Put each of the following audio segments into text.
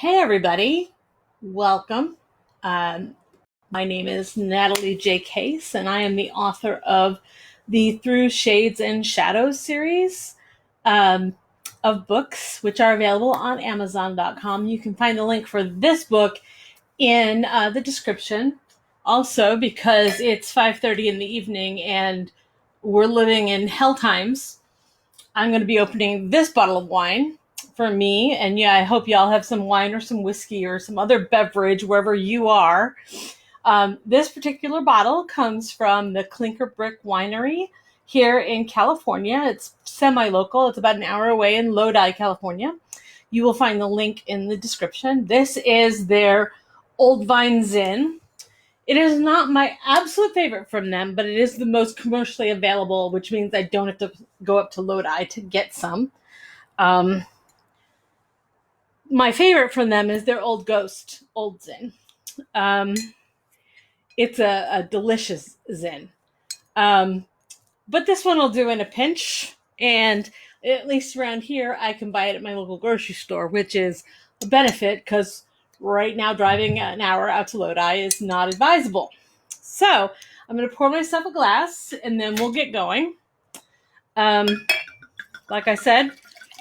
Hey, everybody. Welcome. Um, my name is Natalie J Case, and I am the author of the Through Shades and Shadows series um, of books, which are available on Amazon.com. You can find the link for this book in the description. Also, because it's 5:30 in the evening and we're living in hell times, I'm going to be opening this bottle of wine for me. And yeah, I hope y'all have some wine or some whiskey or some other beverage wherever you are. This particular bottle comes from the Clinker Brick Winery here in California. It's semi-local. It's about an hour away in Lodi, California. You will find the link in the description. This is their Old Vine Zin. It is not my absolute favorite from them, but it is the most commercially available, which means I don't have to go up to Lodi to get some. Um, my favorite from them is their Old Ghost Old Zin. Um, it's a delicious Zin. But this one will do in a pinch, and at least around here, I can buy it at my local grocery store, which is a benefit because right now driving an hour out to Lodi is not advisable. So I'm going to pour myself a glass, and then we'll get going. Like I said,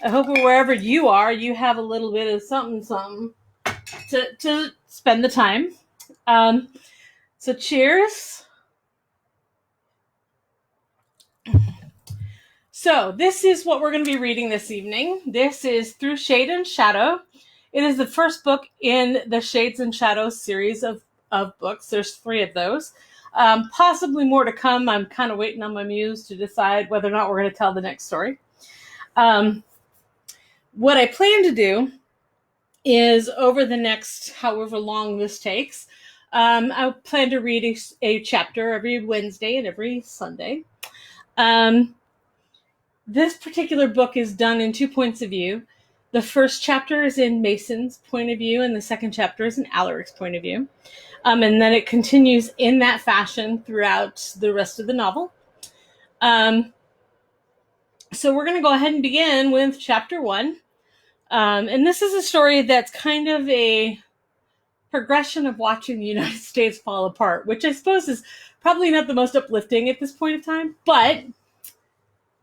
I hope wherever you are, you have a little bit of something to spend the time. So cheers. So this is what we're going to be reading this evening. This is Through Shade and Shadow. It is the first book in the Shades and Shadows series of books. There's 3 of those. Possibly more to come. I'm kind of waiting on my muse to decide whether or not we're going to tell the next story. What I plan to do is over the next however long this takes, I plan to read a chapter every Wednesday and every Sunday. This particular book is done in 2 points of view. The first chapter is in Mason's point of view, and the second chapter is in Alaric's point of view. And then it continues in that fashion throughout the rest of the novel. So we're going to go ahead and begin with chapter 1. And this is a story that's kind of a progression of watching the United States fall apart, which I suppose is probably not the most uplifting at this point in time, but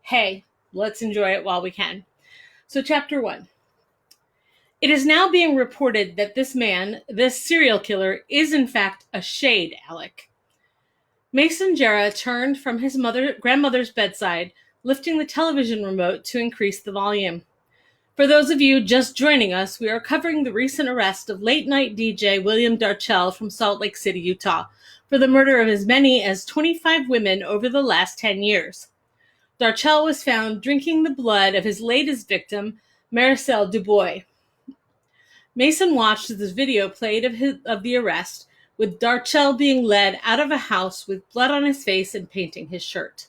hey, let's enjoy it while we can. So chapter 1. It is now being reported that this man, this serial killer, is in fact a shade, Alec. Mason Jarrah turned from his grandmother's bedside, lifting the television remote to increase the volume. For those of you just joining us, we are covering the recent arrest of late-night DJ William Darchell from Salt Lake City, Utah, for the murder of as many as 25 women over the last 10 years. Darchell was found drinking the blood of his latest victim, Maricel Dubois. Mason watched as this video played of the arrest, with Darchell being led out of a house with blood on his face and painting his shirt.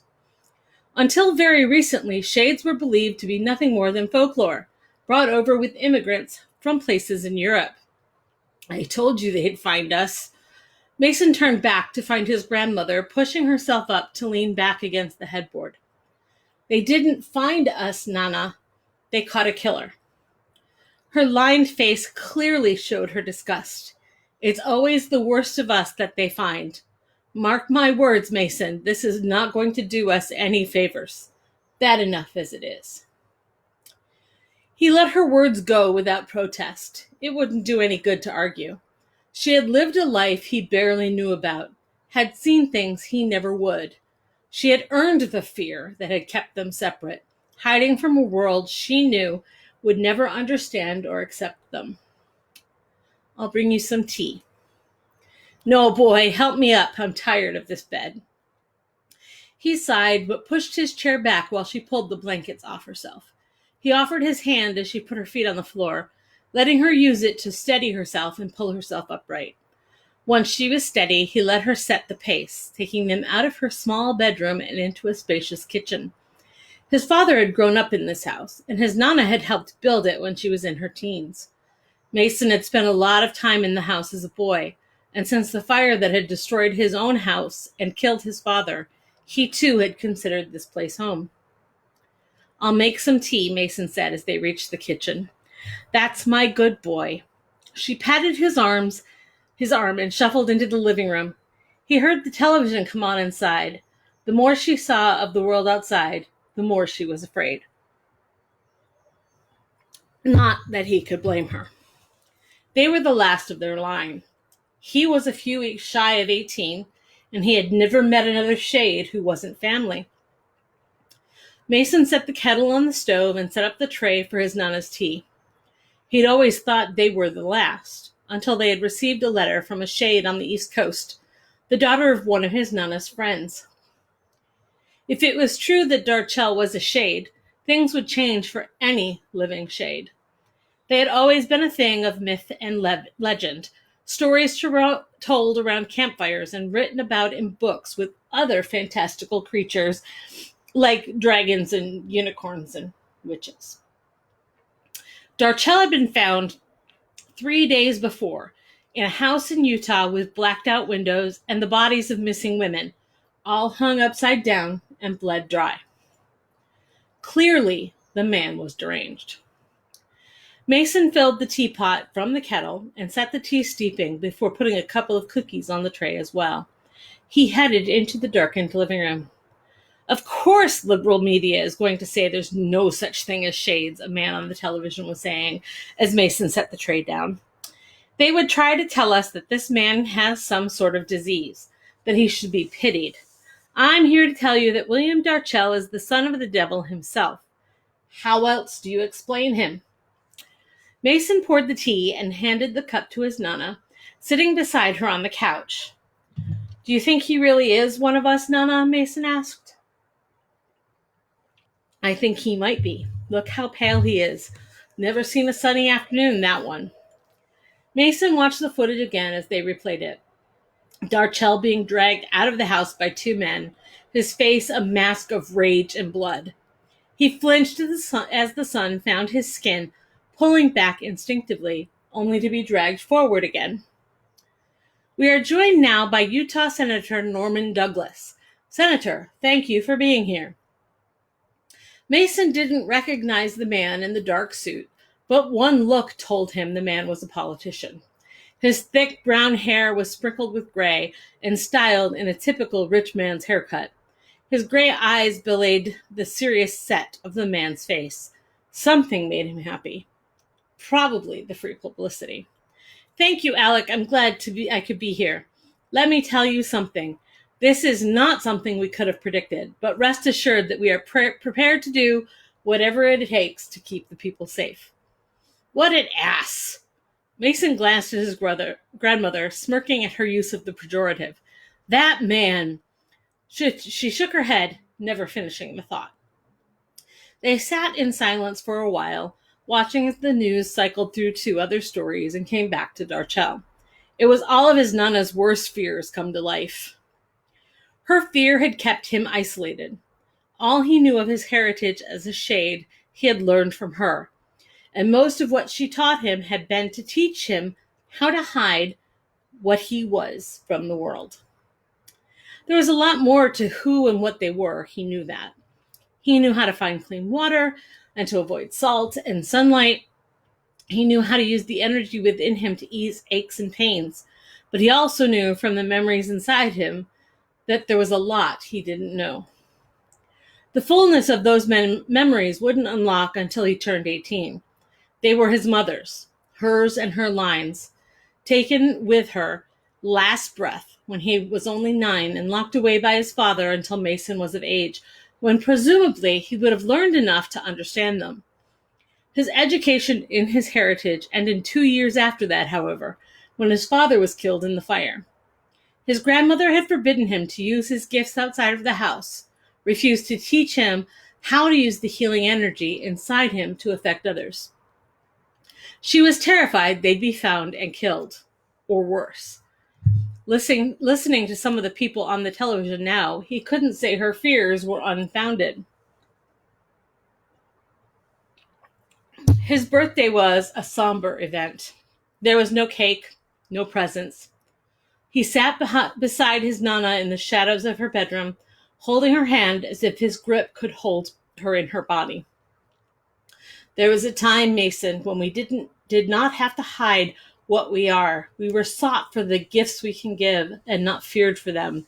Until very recently, shades were believed to be nothing more than folklore, brought over with immigrants from places in Europe. I told you they'd find us. Mason turned back to find his grandmother pushing herself up to lean back against the headboard. They didn't find us, Nana. They caught a killer. Her lined face clearly showed her disgust. It's always the worst of us that they find. Mark my words, Mason, this is not going to do us any favors. Bad enough as it is. He let her words go without protest. It wouldn't do any good to argue. She had lived a life he barely knew about, had seen things he never would. She had earned the fear that had kept them separate, hiding from a world she knew would never understand or accept them. I'll bring you some tea. No, boy, help me up. I'm tired of this bed. He sighed, but pushed his chair back while she pulled the blankets off herself. He offered his hand as she put her feet on the floor, letting her use it to steady herself and pull herself upright. Once she was steady, he let her set the pace, taking them out of her small bedroom and into a spacious kitchen. His father had grown up in this house, and his Nana had helped build it when she was in her teens. Mason had spent a lot of time in the house as a boy, and since the fire that had destroyed his own house and killed his father, he too had considered this place home. I'll make some tea, Mason said as they reached the kitchen. That's my good boy. She patted his arm and shuffled into the living room. He heard the television come on inside. The more she saw of the world outside, the more she was afraid. Not that he could blame her. They were the last of their line. He was a few weeks shy of 18, and he had never met another shade who wasn't family. Mason set the kettle on the stove and set up the tray for his Nana's tea. He'd always thought they were the last, until they had received a letter from a shade on the East Coast, the daughter of one of his Nana's friends. If it was true that Darchel was a shade, things would change for any living shade. They had always been a thing of myth and legend, stories told around campfires and written about in books with other fantastical creatures like dragons and unicorns and witches. Darchel had been found 3 days before in a house in Utah with blacked out windows and the bodies of missing women, all hung upside down and bled dry. Clearly, the man was deranged. Mason filled the teapot from the kettle and set the tea steeping before putting a couple of cookies on the tray as well. He headed into the darkened living room. Of course, liberal media is going to say there's no such thing as shades, a man on the television was saying as Mason set the tray down. They would try to tell us that this man has some sort of disease, that he should be pitied. I'm here to tell you that William Darchel is the son of the devil himself. How else do you explain him? Mason poured the tea and handed the cup to his Nana, sitting beside her on the couch. Do you think he really is one of us, Nana? Mason asked. I think he might be. Look how pale he is. Never seen a sunny afternoon, that one. Mason watched the footage again as they replayed it. Darchel being dragged out of the house by two men, his face a mask of rage and blood. He flinched as the sun found his skin, pulling back instinctively, only to be dragged forward again. We are joined now by Utah Senator Norman Douglas. Senator, thank you for being here. Mason didn't recognize the man in the dark suit, but one look told him the man was a politician. His thick brown hair was sprinkled with gray and styled in a typical rich man's haircut. His gray eyes belied the serious set of the man's face. Something made him happy. Probably the free publicity. Thank you, Alec. I'm glad I could be here. Let me tell you something. This is not something we could have predicted, but rest assured that we are prepared to do whatever it takes to keep the people safe. What an ass! Mason glanced at his grandmother, smirking at her use of the pejorative. That man! She shook her head, never finishing the thought. They sat in silence for a while, watching as the news cycled through two other stories and came back to Darchel. It was all of his Nana's worst fears come to life. Her fear had kept him isolated. All he knew of his heritage as a shade he had learned from her, and most of what she taught him had been to teach him how to hide what he was from the world. There was a lot more to who and what they were, he knew that. He knew how to find clean water and to avoid salt and sunlight. He knew how to use the energy within him to ease aches and pains, but he also knew from the memories inside him that there was a lot he didn't know. The fullness of those memories wouldn't unlock until he turned 18. They were his mother's, hers and her lines, taken with her last breath when he was only 9 and locked away by his father until Mason was of age, when presumably he would have learned enough to understand them. His education in his heritage ended in 2 years after that, however, when his father was killed in the fire. His grandmother had forbidden him to use his gifts outside of the house, refused to teach him how to use the healing energy inside him to affect others. She was terrified they'd be found and killed, or worse. Listening to some of the people on the television now, he couldn't say her fears were unfounded. His birthday was a somber event. There was no cake, no presents. He sat beside his Nana in the shadows of her bedroom, holding her hand as if his grip could hold her in her body. There was a time, Mason, when we did not have to hide what we are. We were sought for the gifts we can give and not feared for them.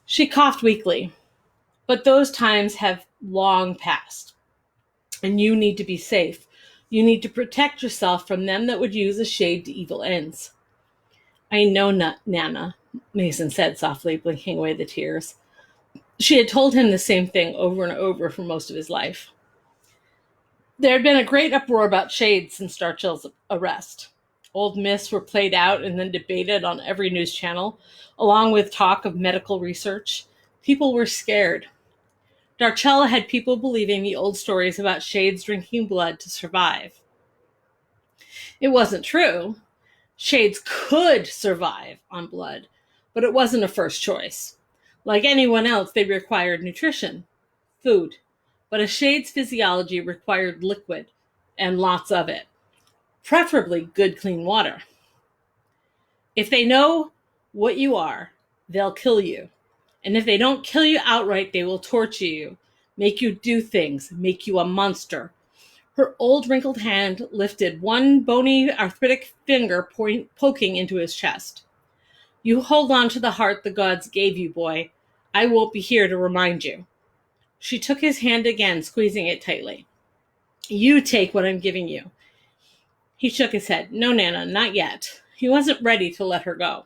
She coughed weakly. But those times have long passed, and you need to be safe. You need to protect yourself from them that would use a shade to evil ends. I know not, Nana, Mason said softly, blinking away the tears. She had told him the same thing over and over for most of his life. There had been a great uproar about shades since Starchill's arrest. Old myths were played out and then debated on every news channel, along with talk of medical research. People were scared. Darchella had people believing the old stories about shades drinking blood to survive. It wasn't true. Shades could survive on blood, but it wasn't a first choice. Like anyone else, they required nutrition, food, but a shade's physiology required liquid, and lots of it, preferably good clean water. If they know what you are, they'll kill you. And if they don't kill you outright, they will torture you, make you do things, make you a monster. Her old wrinkled hand lifted, one bony arthritic finger poking into his chest. You hold on to the heart the gods gave you, boy. I won't be here to remind you. She took his hand again, squeezing it tightly. You take what I'm giving you. He shook his head. No, Nana, not yet. He wasn't ready to let her go.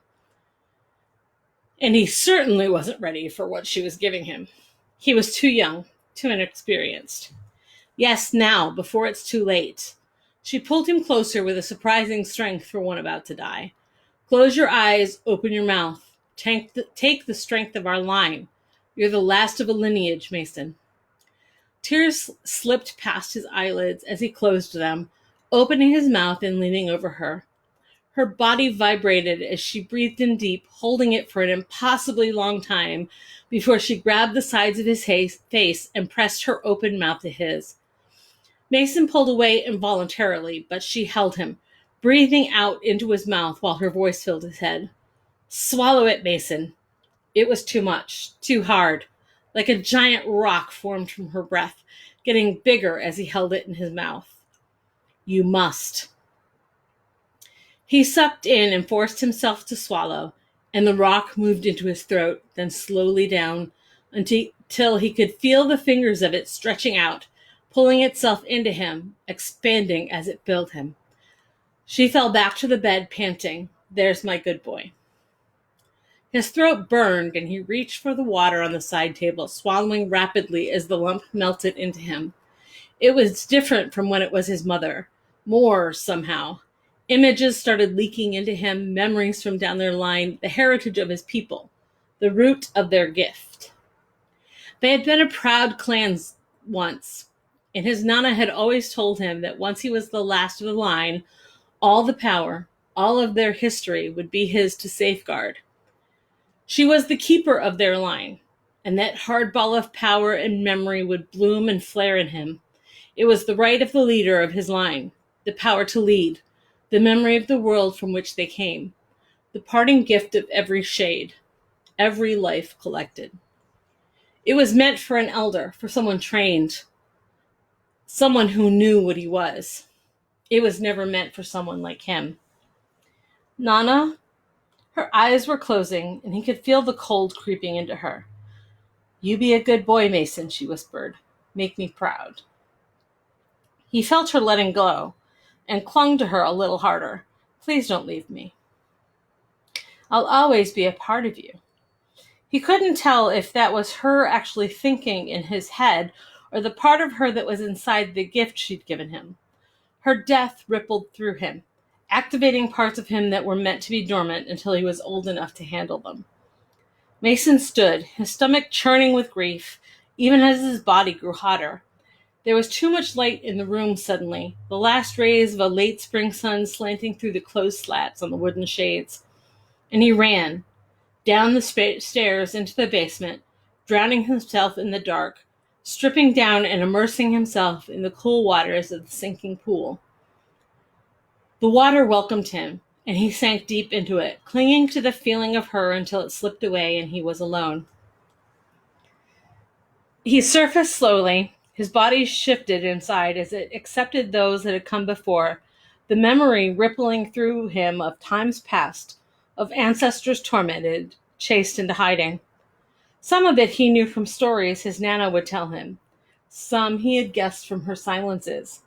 And he certainly wasn't ready for what she was giving him. He was too young, too inexperienced. Yes, now, before it's too late. She pulled him closer with a surprising strength for one about to die. Close your eyes, open your mouth. Take the strength of our line. You're the last of a lineage, Mason. Tears slipped past his eyelids as he closed them, opening his mouth and leaning over her. Her body vibrated as she breathed in deep, holding it for an impossibly long time before she grabbed the sides of his face and pressed her open mouth to his. Mason pulled away involuntarily, but she held him, breathing out into his mouth while her voice filled his head. Swallow it, Mason. It was too much, too hard. Like a giant rock formed from her breath, getting bigger as he held it in his mouth. You must. He sucked in and forced himself to swallow, and the rock moved into his throat, then slowly down until he could feel the fingers of it stretching out, pulling itself into him, expanding as it filled him. She fell back to the bed, panting. There's my good boy. His throat burned, and he reached for the water on the side table, swallowing rapidly as the lump melted into him. It was different from when it was his mother. More, somehow. Images started leaking into him, memories from down their line, the heritage of his people, the root of their gift. They had been a proud clan once, and his Nana had always told him that once he was the last of the line, all the power, all of their history would be his to safeguard. She was the keeper of their line, and that hard ball of power and memory would bloom and flare in him. It was the right of the leader of his line, the power to lead, the memory of the world from which they came, the parting gift of every shade, every life collected. It was meant for an elder, for someone trained, someone who knew what he was. It was never meant for someone like him. Nana? Her eyes were closing, and he could feel the cold creeping into her. You be a good boy, Mason, she whispered. Make me proud. He felt her letting go, and clung to her a little harder. Please don't leave me. I'll always be a part of you. He couldn't tell if that was her actually thinking in his head or the part of her that was inside the gift she'd given him. Her death rippled through him, activating parts of him that were meant to be dormant until he was old enough to handle them. Mason stood, his stomach churning with grief, even as his body grew hotter. There was too much light in the room suddenly, the last rays of a late spring sun slanting through the closed slats on the wooden shades. And he ran, down the stairs into the basement, drowning himself in the dark, stripping down and immersing himself in the cool waters of the sinking pool. The water welcomed him, and he sank deep into it, clinging to the feeling of her until it slipped away and he was alone. He surfaced slowly. His body shifted inside as it accepted those that had come before, the memory rippling through him of times past, of ancestors tormented, chased into hiding. Some of it he knew from stories his Nana would tell him. Some he had guessed from her silences.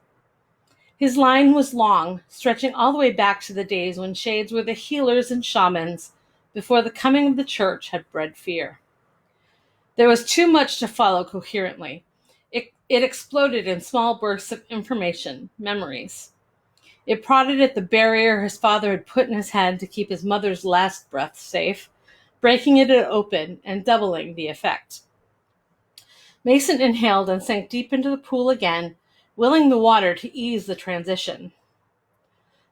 His line was long, stretching all the way back to the days when shades were the healers and shamans, before the coming of the church had bred fear. There was too much to follow coherently. It exploded in small bursts of information, memories. It prodded at the barrier his father had put in his head to keep his mother's last breath safe, breaking it open and doubling the effect. Mason inhaled and sank deep into the pool again, willing the water to ease the transition.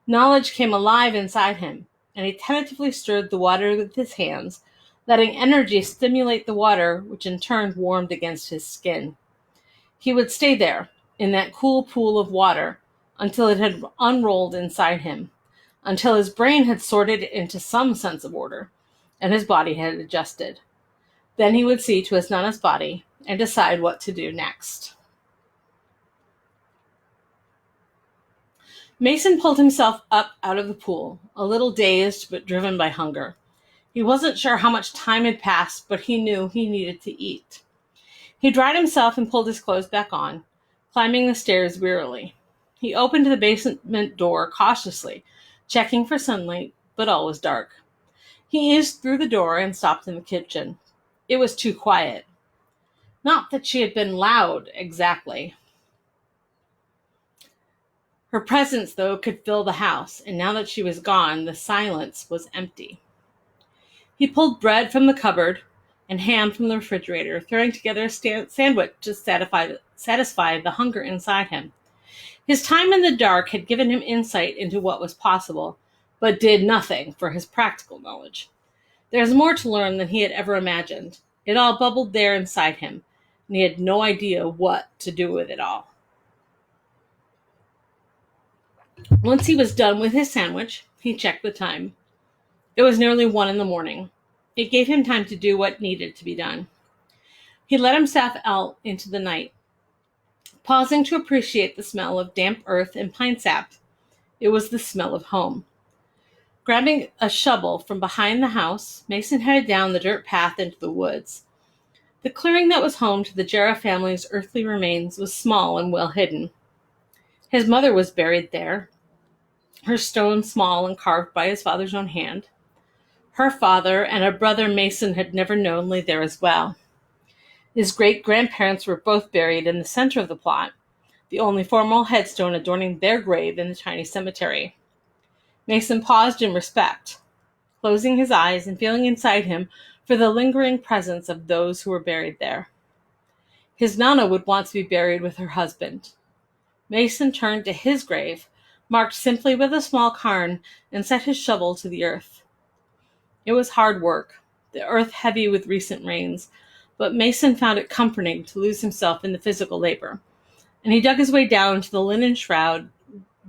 Knowledge came alive inside him, and he tentatively stirred the water with his hands, letting energy stimulate the water, which in turn warmed against his skin. He would stay there, in that cool pool of water, until it had unrolled inside him, until his brain had sorted it into some sense of order, and his body had adjusted. Then he would see to his Nana's body and decide what to do next. Mason pulled himself up out of the pool, a little dazed but driven by hunger. He wasn't sure how much time had passed, but he knew he needed to eat. He dried himself and pulled his clothes back on, climbing the stairs wearily. He opened the basement door cautiously, checking for sunlight, but all was dark. He eased through the door and stopped in the kitchen. It was too quiet. Not that she had been loud, exactly. Her presence, though, could fill the house, and now that she was gone, the silence was empty. He pulled bread from the cupboard and ham from the refrigerator, throwing together a sandwich to satisfy the hunger inside him. His time in the dark had given him insight into what was possible, but did nothing for his practical knowledge. There was more to learn than he had ever imagined. It all bubbled there inside him, and he had no idea what to do with it all. Once he was done with his sandwich, he checked the time. It was nearly 1 a.m. It gave him time to do what needed to be done. He let himself out into the night, pausing to appreciate the smell of damp earth and pine sap. It was the smell of home. Grabbing a shovel from behind the house, Mason headed down the dirt path into the woods. The clearing that was home to the Jarrah family's earthly remains was small and well hidden. His mother was buried there, her stone small and carved by his father's own hand. Her father and a brother Mason had never known lay there as well. His great-grandparents were both buried in the center of the plot, the only formal headstone adorning their grave in the tiny cemetery. Mason paused in respect, closing his eyes and feeling inside him for the lingering presence of those who were buried there. His Nana would want to be buried with her husband. Mason turned to his grave, marked simply with a small cairn, and set his shovel to the earth. It was hard work, the earth heavy with recent rains, but Mason found it comforting to lose himself in the physical labor, and he dug his way down to the linen shroud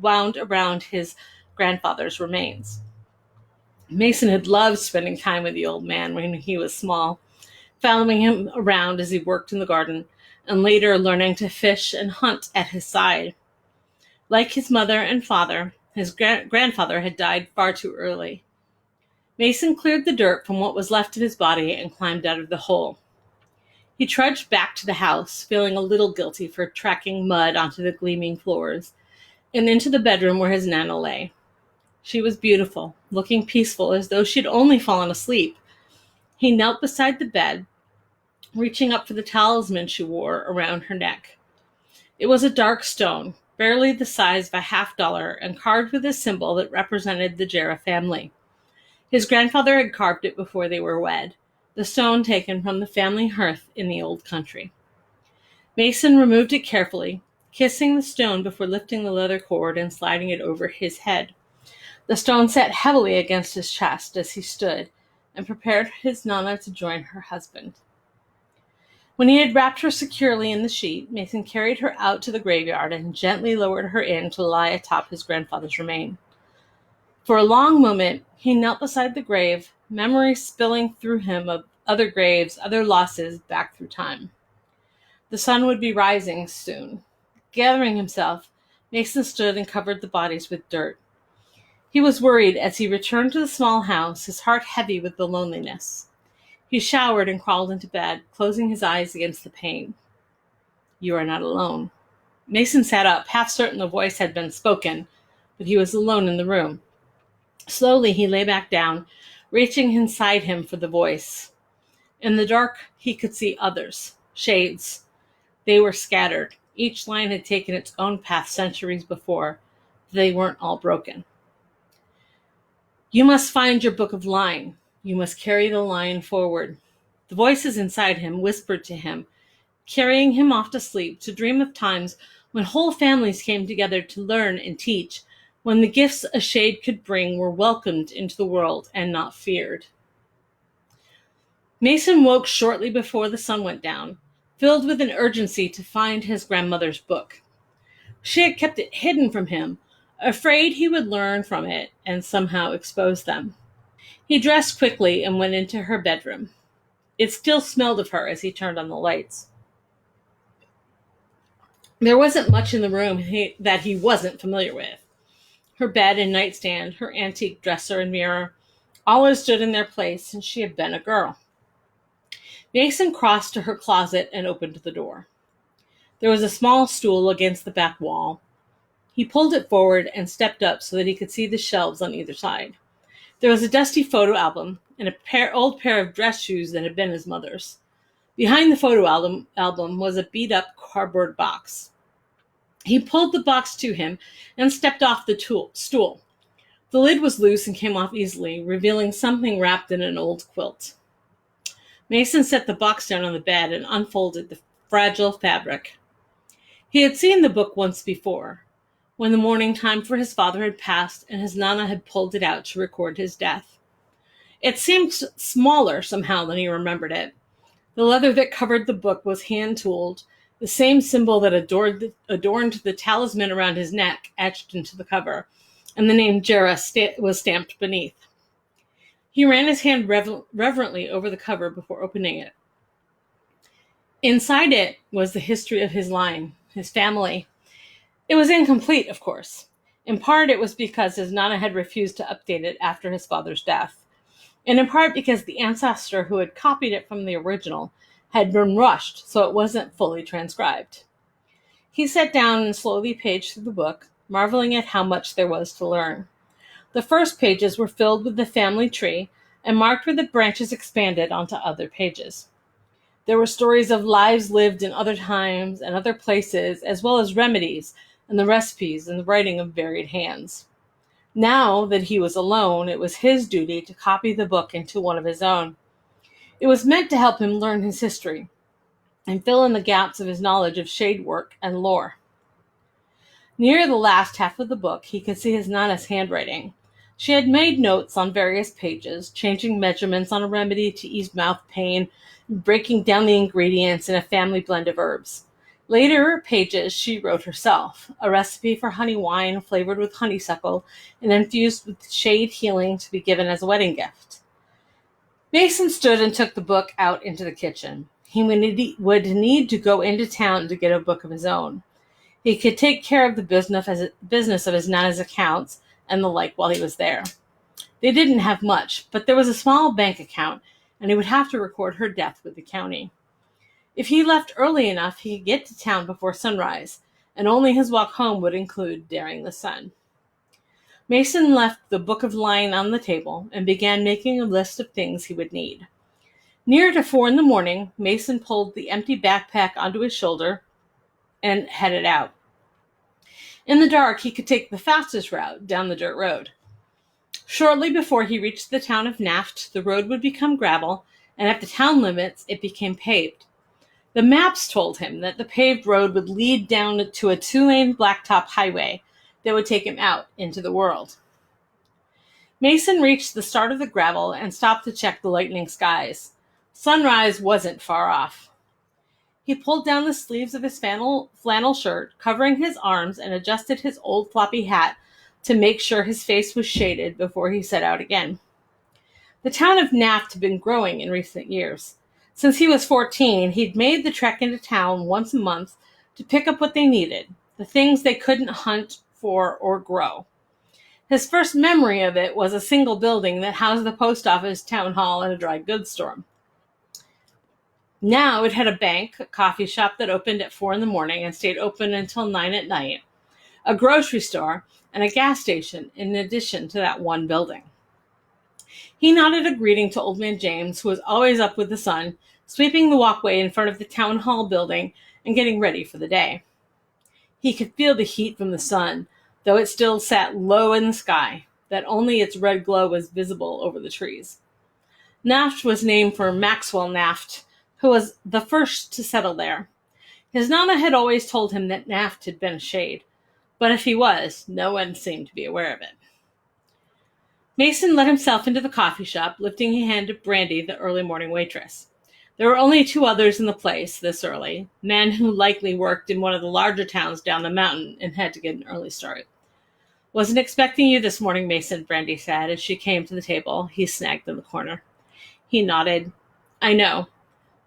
wound around his grandfather's remains. Mason had loved spending time with the old man when he was small, following him around as he worked in the garden, and later learning to fish and hunt at his side. Like his mother and father, his grandfather had died far too early. Mason cleared the dirt from what was left of his body and climbed out of the hole. He trudged back to the house, feeling a little guilty for tracking mud onto the gleaming floors, and into the bedroom where his Nana lay. She was beautiful, looking peaceful as though she'd only fallen asleep. He knelt beside the bed, reaching up for the talisman she wore around her neck. It was a dark stone, barely the size of a $50, and carved with a symbol that represented the Jarrah family. His grandfather had carved it before they were wed, the stone taken from the family hearth in the old country. Mason removed it carefully, kissing the stone before lifting the leather cord and sliding it over his head. The stone sat heavily against his chest as he stood and prepared his Nana to join her husband. When he had wrapped her securely in the sheet, Mason carried her out to the graveyard and gently lowered her in to lie atop his grandfather's remain. For a long moment, he knelt beside the grave, memories spilling through him of other graves, other losses back through time. The sun would be rising soon. Gathering himself, Mason stood and covered the bodies with dirt. He was worried as he returned to the small house, his heart heavy with the loneliness. He showered and crawled into bed, closing his eyes against the pain. "You are not alone." Mason sat up, half certain the voice had been spoken, but he was alone in the room. Slowly he lay back down, reaching inside him for the voice. In the dark, he could see others, shades. They were scattered. Each line had taken its own path centuries before. They weren't all broken. "You must find your book of line. You must carry the line forward." The voices inside him whispered to him, carrying him off to sleep, to dream of times when whole families came together to learn and teach, when the gifts a shade could bring were welcomed into the world and not feared. Mason woke shortly before the sun went down, filled with an urgency to find his grandmother's book. She had kept it hidden from him, afraid he would learn from it and somehow expose them. He dressed quickly and went into her bedroom. It still smelled of her as he turned on the lights. There wasn't much in the room that he wasn't familiar with. Her bed and nightstand, her antique dresser and mirror, all had stood in their place since she had been a girl. Mason crossed to her closet and opened the door. There was a small stool against the back wall. He pulled it forward and stepped up so that he could see the shelves on either side. There was a dusty photo album and old pair of dress shoes that had been his mother's. Behind the photo album was a beat-up cardboard box. He pulled the box to him and stepped off the stool. The lid was loose and came off easily, revealing something wrapped in an old quilt. Mason set the box down on the bed and unfolded the fragile fabric. He had seen the book once before, when the mourning time for his father had passed and his Nana had pulled it out to record his death. It seemed smaller somehow than he remembered it. The leather that covered the book was hand-tooled, the same symbol that adorned the talisman around his neck etched into the cover, and the name Jera was stamped beneath. He ran his hand reverently over the cover before opening it. Inside it was the history of his line, his family. It was incomplete, of course. In part, it was because his Nana had refused to update it after his father's death, and in part because the ancestor who had copied it from the original had been rushed, so it wasn't fully transcribed. He sat down and slowly paged through the book, marveling at how much there was to learn. The first pages were filled with the family tree and marked where the branches expanded onto other pages. There were stories of lives lived in other times and other places, as well as remedies and the recipes and the writing of varied hands. Now that he was alone, it was his duty to copy the book into one of his own. It was meant to help him learn his history and fill in the gaps of his knowledge of shade work and lore. Near the last half of the book, he could see his Nana's handwriting. She had made notes on various pages, changing measurements on a remedy to ease mouth pain, breaking down the ingredients in a family blend of herbs. Later pages she wrote herself, a recipe for honey wine flavored with honeysuckle and infused with shade healing to be given as a wedding gift. Mason stood and took the book out into the kitchen. He would need to go into town to get a book of his own. He could take care of the business of his Nana's accounts and the like while he was there. They didn't have much, but there was a small bank account, and he would have to record her death with the county. If he left early enough, he could get to town before sunrise, and only his walk home would include daring the sun. Mason left the book of line on the table and began making a list of things he would need. Near to 4 a.m, Mason pulled the empty backpack onto his shoulder and headed out. In the dark, he could take the fastest route down the dirt road. Shortly before he reached the town of Naft, the road would become gravel, and at the town limits, it became paved. The maps told him that the paved road would lead down to a 2-lane blacktop highway that would take him out into the world. Mason reached the start of the gravel and stopped to check the lightning skies. Sunrise wasn't far off. He pulled down the sleeves of his flannel shirt, covering his arms, and adjusted his old floppy hat to make sure his face was shaded before he set out again. The town of Naft had been growing in recent years. Since he was 14, he'd made the trek into town once a month to pick up what they needed: the things they couldn't hunt for or grow. His first memory of it was a single building that housed the post office, town hall, and a dry goods store. Now it had a bank, a coffee shop that opened at 4 in the morning and stayed open until 9 at night, a grocery store, and a gas station in addition to that one building. He nodded a greeting to Old Man James, who was always up with the sun, sweeping the walkway in front of the town hall building and getting ready for the day. He could feel the heat from the sun, though it still sat low in the sky, that only its red glow was visible over the trees. Naft was named for Maxwell Naft, who was the first to settle there. His Nana had always told him that Naft had been a shade, but if he was, no one seemed to be aware of it. Mason let himself into the coffee shop, lifting a hand to Brandy, the early morning waitress. There were only 2 others in the place this early, men who likely worked in one of the larger towns down the mountain and had to get an early start. "Wasn't expecting you this morning, Mason," Brandy said as she came to the table. He snagged in the corner. He nodded. "I know.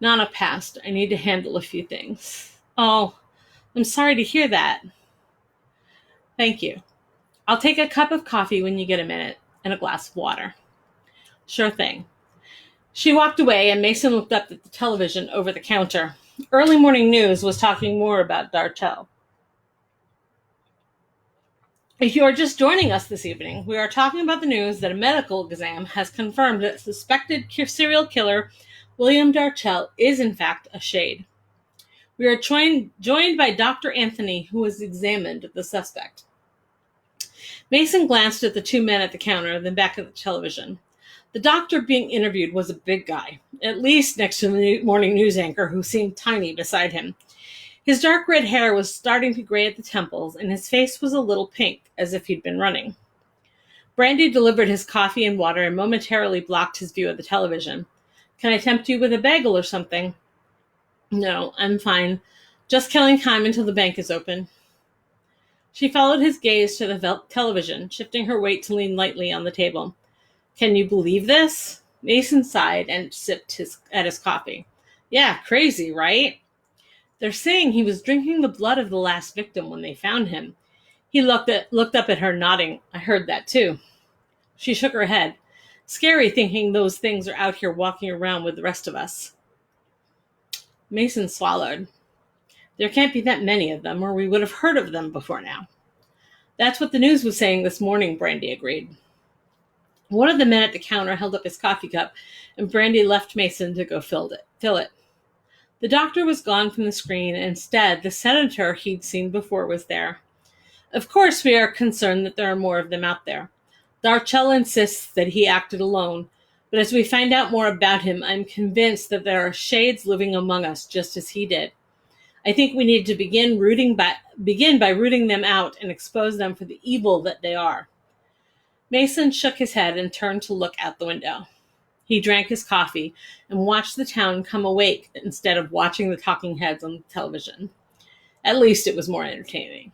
Nana passed. I need to handle a few things." "Oh, I'm sorry to hear that." "Thank you. I'll take a cup of coffee when you get a minute, and a glass of water." "Sure thing." She walked away, and Mason looked up at the television over the counter. Early morning news was talking more about Darchel. If you are just joining us this evening, we are talking about the news that a medical exam has confirmed that suspected serial killer William Darchel is in fact a shade. We are joined by Dr. Anthony, who has examined the suspect. Mason glanced at the 2 men at the counter, then back at the television. The doctor being interviewed was a big guy, at least next to the morning news anchor, who seemed tiny beside him. His dark red hair was starting to gray at the temples, and his face was a little pink, as if he'd been running. Brandy delivered his coffee and water and momentarily blocked his view of the television. "Can I tempt you with a bagel or something?" "No, I'm fine. Just killing time until the bank is open." She followed his gaze to the television, shifting her weight to lean lightly on the table. "Can you believe this?" Mason sighed and sipped at his coffee. "Yeah, crazy, right? They're saying he was drinking the blood of the last victim when they found him." He looked up at her, nodding. "I heard that too." She shook her head. "Scary thinking those things are out here walking around with the rest of us." Mason swallowed. "There can't be that many of them, or we would have heard of them before now." "That's what the news was saying this morning," Brandy agreed. One of the men at the counter held up his coffee cup, and Brandy left Mason to go fill it. The doctor was gone from the screen, and instead, the senator he'd seen before was there. "Of course, we are concerned that there are more of them out there. Darchel insists that he acted alone, but as we find out more about him, I'm convinced that there are shades living among us just as he did. I think we need to begin by rooting them out and expose them for the evil that they are." Mason shook his head and turned to look out the window. He drank his coffee and watched the town come awake instead of watching the talking heads on the television. At least it was more entertaining.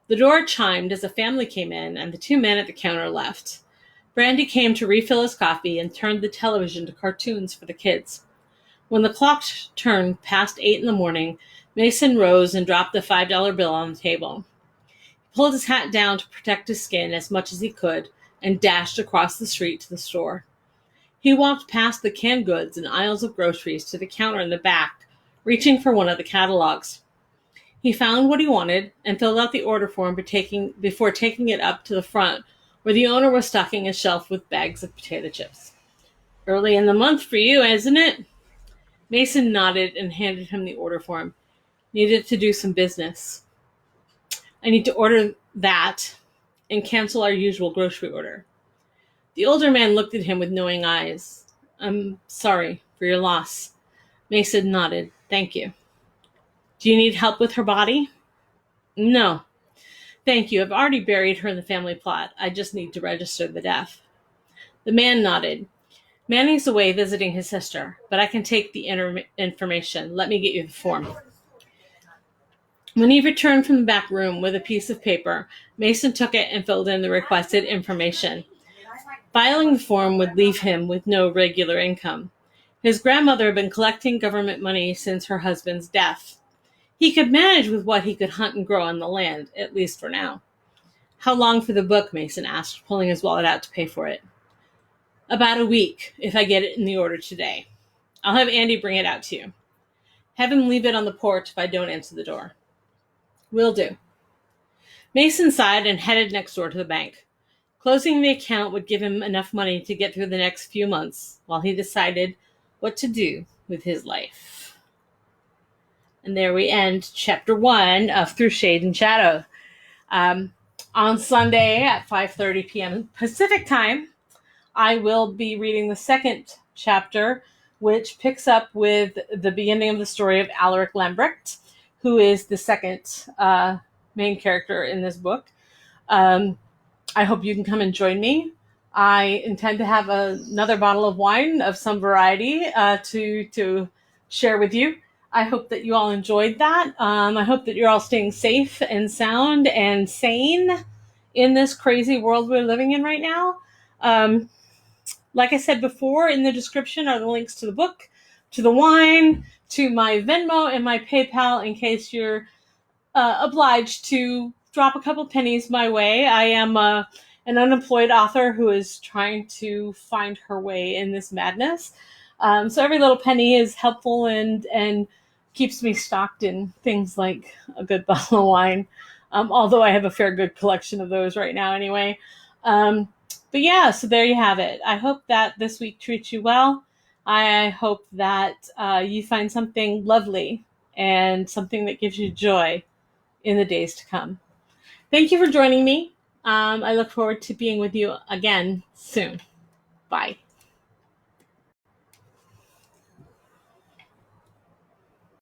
The door chimed as a family came in, and the 2 men at the counter left. Brandy came to refill his coffee and turned the television to cartoons for the kids. When the clock turned past 8 in the morning, Mason rose and dropped the $5 bill on the table. He pulled his hat down to protect his skin as much as he could and dashed across the street to the store. He walked past the canned goods and aisles of groceries to the counter in the back, reaching for one of the catalogs. He found what he wanted and filled out the order form before taking it up to the front, where the owner was stocking a shelf with bags of potato chips. "Early in the month for you, isn't it?" Mason nodded and handed him the order form. "Needed to do some business. I need to order that and cancel our usual grocery order." The older man looked at him with knowing eyes. "I'm sorry for your loss." Mason nodded. "Thank you." "Do you need help with her body?" "No. Thank you. I've already buried her in the family plot. I just need to register the death." The man nodded. "Manny's away visiting his sister, but I can take the information. Let me get you the form." When he returned from the back room with a piece of paper, Mason took it and filled in the requested information. Filing the form would leave him with no regular income. His grandmother had been collecting government money since her husband's death. He could manage with what he could hunt and grow on the land, at least for now. How long for the book? Mason asked, pulling his wallet out to pay for it. About a week, if I get it in the order today. I'll have Andy bring it out to you. Have him leave it on the porch if I don't answer the door. Will do. Mason sighed and headed next door to the bank. Closing the account would give him enough money to get through the next few months while he decided what to do with his life. And there we end chapter 1 of Through Shade and Shadow. On Sunday at 5:30 p.m. Pacific time, I will be reading the second chapter, which picks up with the beginning of the story of Alaric Lambrecht, who is the second main character in this book. I hope you can come and join me. I intend to have another bottle of wine of some variety to share with you. I hope that you all enjoyed that. I hope that you're all staying safe and sound and sane in this crazy world we're living in right now. Like I said before, in the description are the links to the book, to the wine, to my Venmo and my PayPal in case you're obliged to drop a couple pennies my way. I am an unemployed author who is trying to find her way in this madness. So every little penny is helpful and keeps me stocked in things like a good bottle of wine. Although I have a fair good collection of those right now anyway. But yeah, so there you have it. I hope that this week treats you well. I hope that you find something lovely and something that gives you joy in the days to come. Thank you for joining me. I look forward to being with you again soon. Bye.